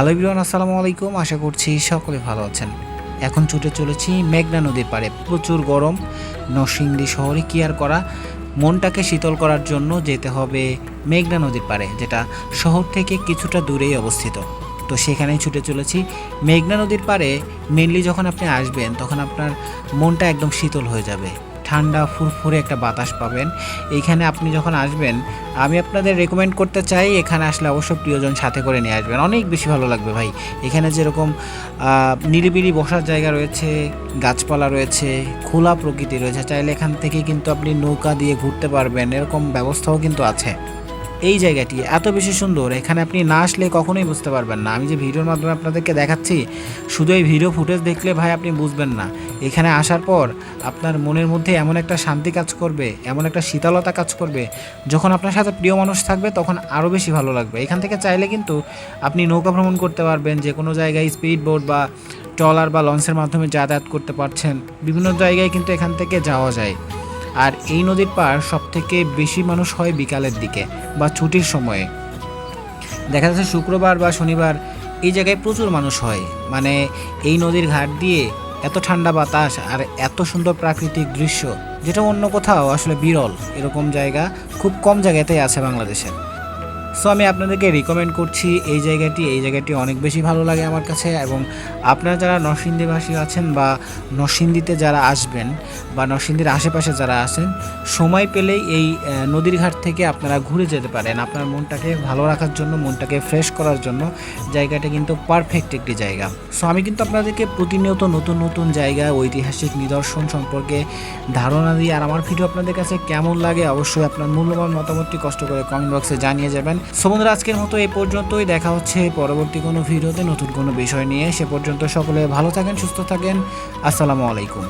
Hello everyone, আসসালামু আলাইকুম। আশা করছি সকলে ভালো আছেন। এখন ছুটে চলেছি মেঘনা নদীর পাড়ে। প্রচুর গরম, নরসিংদী শহরে কি আর করা, মনটাকে শীতল করার জন্য যেতে হবে মেঘনা নদীর পাড়ে, যেটা শহর থেকে কিছুটা দূরেই অবস্থিত। তো সেখানেই ছুটে চলেছি। মেঘনা নদীর পাড়ে মেনলি যখন আপনি আসবেন তখন আপনার মনটা একদম শীতল হয়ে যাবে, ঠান্ডা ফুরফুরে একটা বাতাস পাবেন। এইখানে আপনি যখন আসবেন, আমি আপনাদের রেকমেন্ড করতে চাই এখানে আসলে অবশ্যই প্রিয়জন সাথে করে নিয়ে আসবেন, অনেক বেশি ভালো লাগবে ভাই। এখানে যেরকম নিরিবিলি বসার জায়গা রয়েছে, গাছপালা রয়েছে, খোলা প্রকৃতি রয়েছে, চাইলে এখান থেকে কিন্তু আপনি নৌকা দিয়ে ঘুরতে পারবেন, এরকম ব্যবস্থাও কিন্তু আছে। এই জায়গাটি এত বেশি সুন্দর, এখানে আপনি না আসলে কখনোই বুঝতে পারবেন না। আমি যে ভিডিওর মাধ্যমে আপনাদেরকে দেখাচ্ছি, শুধু এই ভিডিও ফুটেজ দেখলে ভাই আপনি বুঝবেন না। এখানে আসার পর আপনার মনের মধ্যে এমন একটা শান্তি কাজ করবে, এমন একটা শীতলতা কাজ করবে, যখন আপনার সাথে প্রিয় মানুষ থাকবে তখন আরও বেশি ভালো লাগবে। এখান থেকে চাইলে কিন্তু আপনি নৌকা ভ্রমণ করতে পারবেন, যে কোনো জায়গায় স্পিড বোট বা ট্রলার বা লঞ্চের মাধ্যমে যাতায়াত করতে পারছেন। বিভিন্ন জায়গায় কিন্তু এখান থেকে যাওয়া যায়। আর এই নদীর পাড় সবথেকে বেশি মানুষ হয় বিকালের দিকে বা ছুটির সময়ে। দেখা যাচ্ছে শুক্রবার বা শনিবার এই জায়গায় প্রচুর মানুষ হয়। মানে এই নদীর ঘাট দিয়ে এত ঠান্ডা বাতাস আর এত সুন্দর প্রাকৃতিক দৃশ্য, যেটা অন্য কোথাও আসলে বিরল। এরকম জায়গা খুব কম জায়গাতেই আছে বাংলাদেশে। সো আমি আপনাদেরকে রিকমেন্ড করছি এই জায়গাটি অনেক বেশি ভালো লাগে আমার কাছে। এবং আপনারা যারা নরসিংদীবাসী আছেন বা নরসিংদীতে যারা আসবেন বা নরসিংদীর আশেপাশে যারা আছেন, সময় পেলেই এই নদীর ঘাট থেকে আপনারা ঘুরে যেতে পারেন। আপনার মনটাকে ভালো রাখার জন্য, মনটাকে ফ্রেশ করার জন্য জায়গাটা কিন্তু পারফেক্ট একটি জায়গা। সো আমি কিন্তু আপনাদেরকে প্রতিনিয়ত নতুন নতুন জায়গা, ঐতিহাসিক নিদর্শন সম্পর্কে ধারণা দিই। আর আমার ভিডিও আপনাদের কাছে কেমন লাগে অবশ্যই আপনার মূল্যবান মতামতটি কষ্ট করে কমেন্ট বক্সে জানিয়ে যাবেন। সো বন্ধুরা, আজকের মতো এই পর্যন্তই। দেখা হচ্ছে পরবর্তী কোনো ভিডিওতে নতুন কোনো বিষয় নিয়ে। সে পর্যন্ত সকলে ভালো থাকেন, সুস্থ থাকেন। আসসালামু আলাইকুম।